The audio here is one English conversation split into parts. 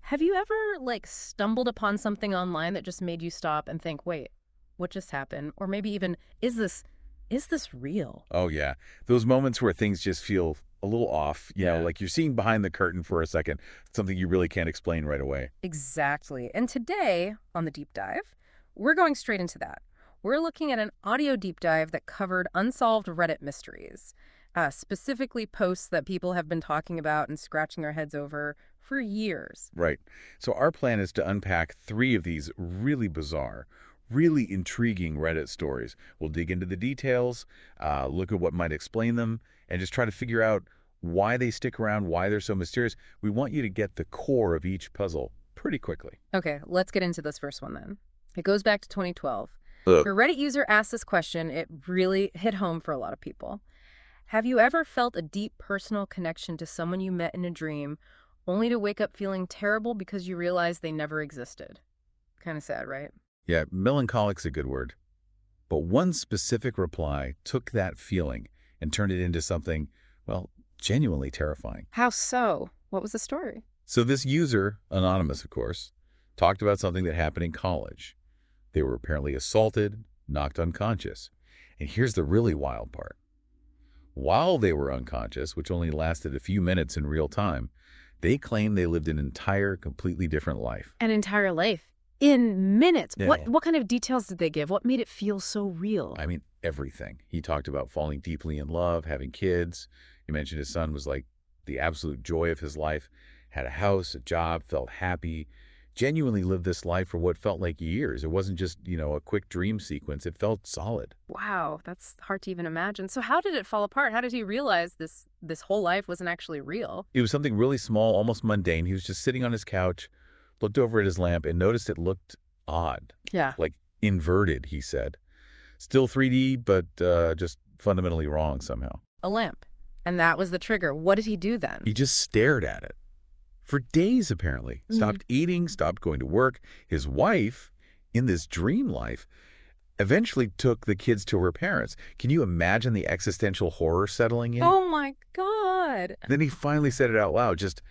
Have you ever, stumbled upon something online that just made you stop and think, wait, what just happened? Or maybe even, is this real? Oh, yeah. Those moments where things just feel a little off, Yeah. like you're seeing behind the curtain for a second, something you really can't explain right away. Exactly. And today, on the deep dive, we're going straight into that. We're looking at an audio deep dive that covered unsolved Reddit mysteries, specifically posts that people have been talking about and scratching their heads over for years. Right. So our plan is to unpack 3 of these really bizarre, really intriguing Reddit stories. We'll dig into the details, look at what might explain them, and just try to figure out why they stick around, why they're so mysterious. We want you to get the core of each puzzle pretty quickly. Okay, let's get into this first one then. It goes back to 2012. Ugh. A Reddit user asked this question. It really hit home for a lot of people. Have you ever felt a deep personal connection to someone you met in a dream, only to wake up feeling terrible because you realized they never existed? Kind of sad, right? Yeah, melancholic's a good word. But one specific reply took that feeling and turned it into something, well, genuinely terrifying. How so? What was the story? So this user, anonymous of course, talked about something that happened in college. They were apparently assaulted, knocked unconscious. And here's the really wild part. While they were unconscious, which only lasted a few minutes in real time, they claimed they lived an entire, completely different life. An entire life. In minutes. Yeah. What kind of details did they give? What made it feel so real? I mean, everything. He talked about falling deeply in love, having kids. He mentioned his son was like the absolute joy of his life, had a house, a job, felt happy, genuinely lived this life for what felt like years. It wasn't just, a quick dream sequence. It felt solid. Wow, that's hard to even imagine. So how did it fall apart? How did he realize this whole life wasn't actually real? It was something really small, almost mundane. He was just sitting on his couch, looked over at his lamp, and noticed it looked odd, Yeah. like inverted, he said. Still 3D, but just fundamentally wrong somehow. A lamp. And that was the trigger. What did he do then? He just stared at it. For days, apparently. Stopped eating, stopped going to work. His wife, in this dream life, eventually took the kids to her parents. Can you imagine the existential horror settling in? Oh my God. Then he finally said it out loud, just,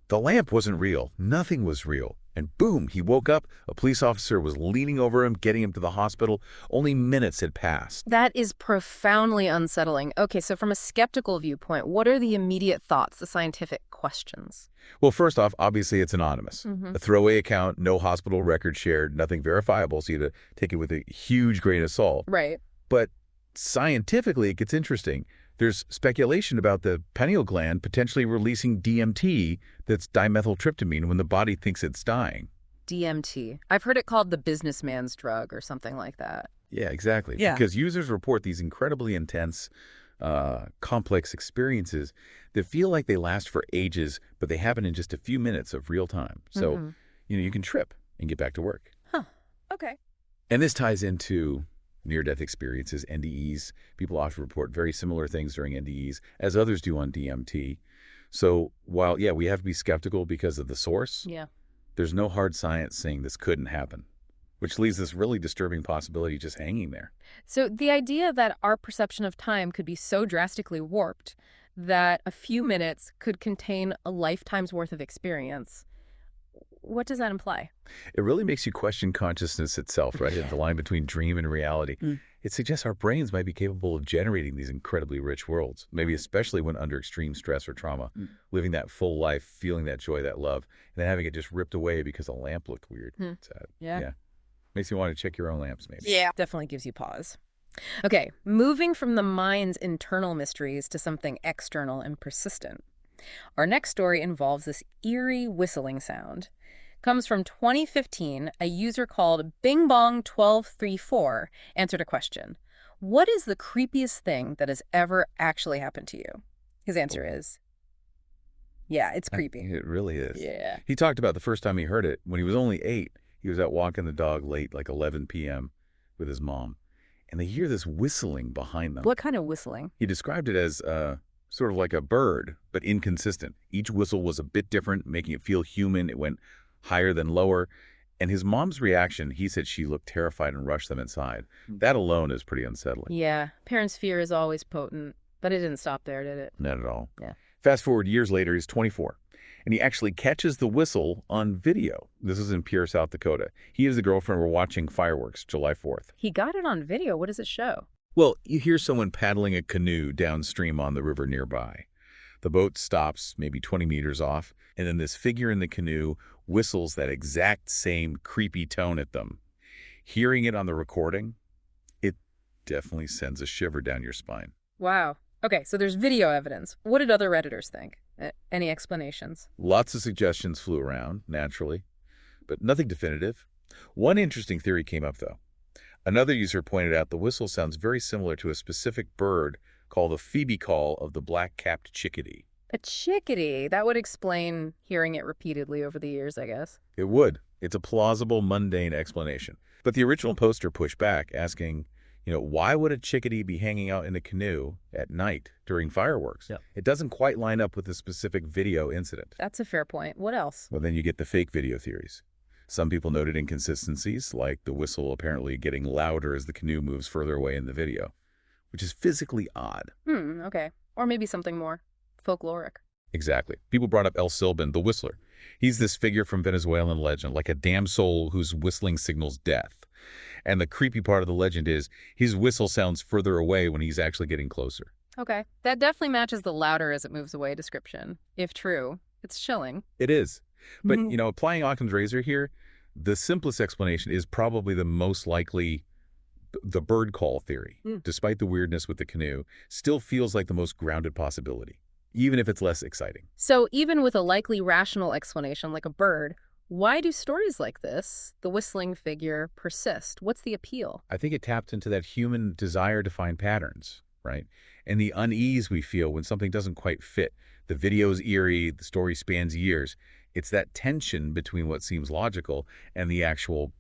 the lamp wasn't real. Nothing was real. And boom, he woke up. A police officer was leaning over him, getting him to the hospital. Only minutes had passed. That is profoundly unsettling. Okay, so from a skeptical viewpoint, what are the immediate thoughts, the scientific questions? Well, first off, obviously it's anonymous. Mhm. A throwaway account, no hospital record shared, nothing verifiable, so you had to take it with a huge grain of salt. Right. But scientifically, it gets interesting. There's speculation about the pineal gland potentially releasing DMT, that's dimethyltryptamine, when the body thinks it's dying. DMT. I've heard it called the businessman's drug or something like that. Yeah, exactly. Yeah. Because users report these incredibly intense, complex experiences that feel like they last for ages, but they happen in just a few minutes of real time. So, you can trip and get back to work. Huh. Okay. And this ties into near-death experiences, NDEs. People often report very similar things during NDEs, as others do on DMT. So while, we have to be skeptical because of the source, Yeah. there's no hard science saying this couldn't happen, which leaves this really disturbing possibility just hanging there. So the idea that our perception of time could be so drastically warped that a few minutes could contain a lifetime's worth of experience, what does that imply? It really makes you question consciousness itself, right? The line between dream and reality. It suggests our brains might be capable of generating these incredibly rich worlds, maybe especially when under extreme stress or trauma, living that full life, feeling that joy, that love, and then having it just ripped away because a lamp looked weird. Sad. Yeah. Makes you want to check your own lamps, maybe. Yeah. Definitely gives you pause. Okay, moving from the mind's internal mysteries to something external and persistent. Our next story involves this eerie whistling sound. Comes from 2015, a user called BingBong1234 answered a question. What is the creepiest thing that has ever actually happened to you? His answer is, yeah, it's creepy. It really is. Yeah. He talked about the first time he heard it when he was only 8. He was out walking the dog late, like 11 p.m. with his mom. And they hear this whistling behind them. What kind of whistling? He described it as sort of like a bird, but inconsistent. Each whistle was a bit different, making it feel human. It went higher than lower. And his mom's reaction, he said she looked terrified and rushed them inside. That alone is pretty unsettling. Yeah, parents' fear is always potent, but it didn't stop there, did it? Not at all. Yeah. Fast forward years later, he's 24. And he actually catches the whistle on video. This is in Pierre, South Dakota. He and his girlfriend were watching fireworks July 4th. He got it on video. What does it show? Well, you hear someone paddling a canoe downstream on the river nearby. The boat stops maybe 20 meters off, and then this figure in the canoe whistles that exact same creepy tone at them. Hearing it on the recording, it definitely sends a shiver down your spine. Wow. Okay, so there's video evidence. What did other Redditors think? Any explanations? Lots of suggestions flew around, naturally, but nothing definitive. One interesting theory came up, though. Another user pointed out the whistle sounds very similar to a specific bird called the phoebe call of the black-capped chickadee. A chickadee. That would explain hearing it repeatedly over the years, I guess. It would. It's a plausible, mundane explanation. But the original poster pushed back, asking, why would a chickadee be hanging out in a canoe at night during fireworks? Yep. It doesn't quite line up with the specific video incident. That's a fair point. What else? Well, then you get the fake video theories. Some people noted inconsistencies, like the whistle apparently getting louder as the canoe moves further away in the video, which is physically odd. Okay. Or maybe something more folkloric. Exactly. People brought up El Silban, the whistler. He's this figure from Venezuelan legend, like a damn soul whose whistling signals death. And the creepy part of the legend is his whistle sounds further away when he's actually getting closer. Okay. That definitely matches the louder as it moves away description. If true, it's chilling. It is. But, applying Occam's razor here, the simplest explanation is probably the most likely. The bird call theory, despite the weirdness with the canoe, still feels like the most grounded possibility, even if it's less exciting. So even with a likely rational explanation like a bird, why do stories like this, the whistling figure, persist? What's the appeal? I think it tapped into that human desire to find patterns, right? And the unease we feel when something doesn't quite fit. The video's eerie, the story spans years. It's that tension between what seems logical and the actual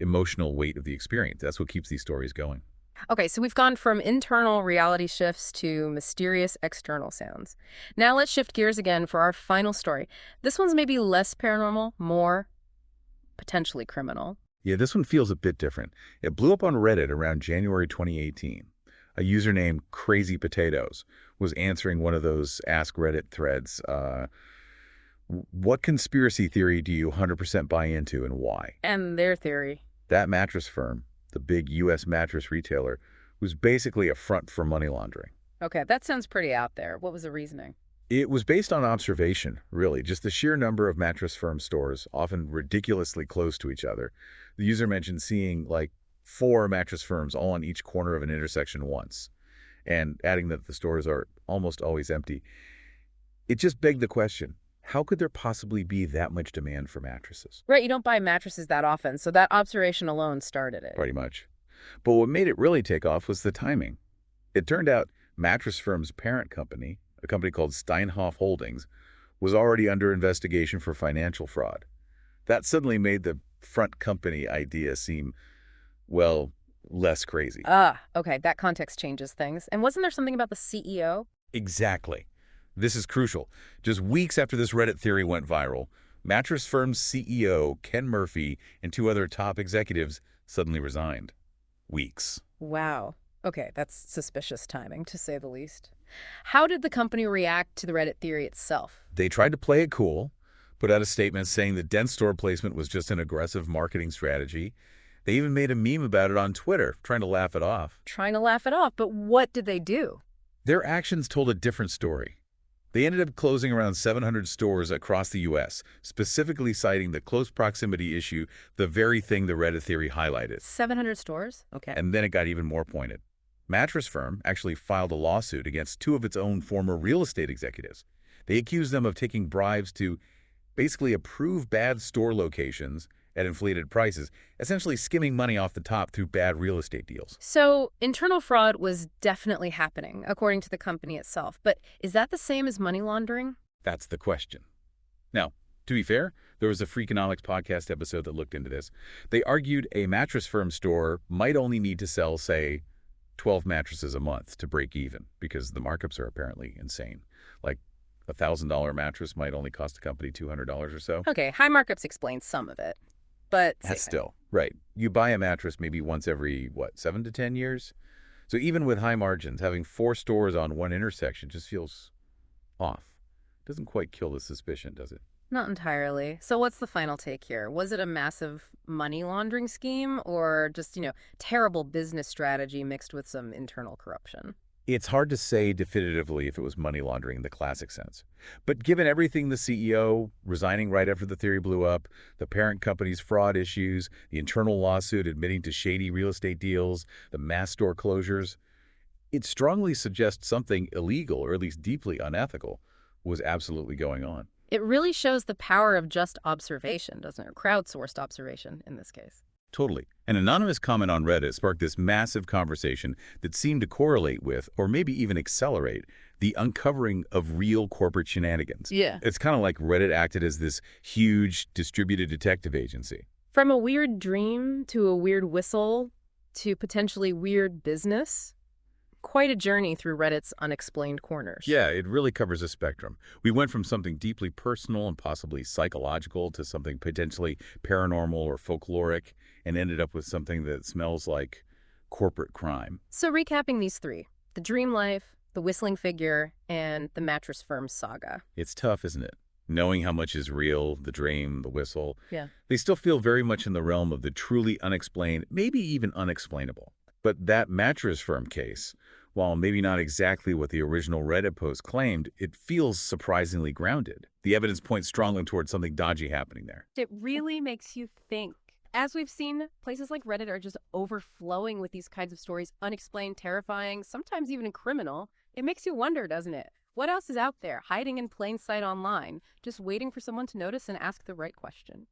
emotional weight of the experience. That's what keeps these stories going. Okay, so we've gone from internal reality shifts to mysterious external sounds. Now let's shift gears again for our final story. This one's maybe less paranormal, more potentially criminal. Yeah, this one feels a bit different. It blew up on Reddit around January 2018. A user named Crazy Potatoes was answering one of those Ask Reddit threads. What conspiracy theory do you 100% buy into and why? And their theory. That mattress firm, the big U.S. mattress retailer, was basically a front for money laundering. Okay, that sounds pretty out there. What was the reasoning? It was based on observation, really, just the sheer number of mattress firm stores, often ridiculously close to each other. The user mentioned seeing like 4 mattress firms all on each corner of an intersection once, and adding that the stores are almost always empty. It just begged the question, how could there possibly be that much demand for mattresses? Right, you don't buy mattresses that often, so that observation alone started it. Pretty much. But what made it really take off was the timing. It turned out Mattress Firm's parent company, a company called Steinhoff Holdings, was already under investigation for financial fraud. That suddenly made the front company idea seem, well, less crazy. Okay, that context changes things. And wasn't there something about the CEO? Exactly. This is crucial. Just weeks after this Reddit theory went viral, Mattress Firm's CEO, Ken Murphy, and 2 other top executives suddenly resigned. Weeks. Wow. Okay, that's suspicious timing, to say the least. How did the company react to the Reddit theory itself? They tried to play it cool, put out a statement saying the dense store placement was just an aggressive marketing strategy. They even made a meme about it on Twitter, trying to laugh it off. Trying to laugh it off, but what did they do? Their actions told a different story. They ended up closing around 700 stores across the U.S., specifically citing the close proximity issue, the very thing the Reddit theory highlighted. 700 stores? Okay. And then it got even more pointed. Mattress Firm actually filed a lawsuit against 2 of its own former real estate executives. They accused them of taking bribes to basically approve bad store locations at inflated prices, essentially skimming money off the top through bad real estate deals. So internal fraud was definitely happening, according to the company itself. But is that the same as money laundering? That's the question. Now, to be fair, there was a Freakonomics podcast episode that looked into this. They argued a Mattress Firm store might only need to sell, say, 12 mattresses a month to break even, because the markups are apparently insane. Like a $1,000 mattress might only cost the company $200 or so. Okay, high markups explain some of it. But That's still, right. You buy a mattress maybe once every, 7 to 10 years? So even with high margins, having 4 stores on one intersection just feels off. Doesn't quite kill the suspicion, does it? Not entirely. So what's the final take here? Was it a massive money laundering scheme or just, terrible business strategy mixed with some internal corruption? It's hard to say definitively if it was money laundering in the classic sense. But given everything, the CEO resigning right after the theory blew up, the parent company's fraud issues, the internal lawsuit admitting to shady real estate deals, the mass store closures, it strongly suggests something illegal, or at least deeply unethical, was absolutely going on. It really shows the power of just observation, doesn't it? Crowdsourced observation in this case. Totally. An anonymous comment on Reddit sparked this massive conversation that seemed to correlate with, or maybe even accelerate, the uncovering of real corporate shenanigans. Yeah. It's kind of like Reddit acted as this huge distributed detective agency. From a weird dream to a weird whistle to potentially weird business, quite a journey through Reddit's unexplained corners. Yeah, it really covers a spectrum. We went from something deeply personal and possibly psychological to something potentially paranormal or folkloric, and ended up with something that smells like corporate crime. So recapping these three, the dream life, the whistling figure, and the mattress firm saga. It's tough, isn't it? Knowing how much is real, the dream, the whistle, Yeah. they still feel very much in the realm of the truly unexplained, maybe even unexplainable. But that mattress firm case, while maybe not exactly what the original Reddit post claimed, it feels surprisingly grounded. The evidence points strongly towards something dodgy happening there. It really makes you think. As we've seen, places like Reddit are just overflowing with these kinds of stories, unexplained, terrifying, sometimes even criminal. It makes you wonder, doesn't it? What else is out there, hiding in plain sight online, just waiting for someone to notice and ask the right question?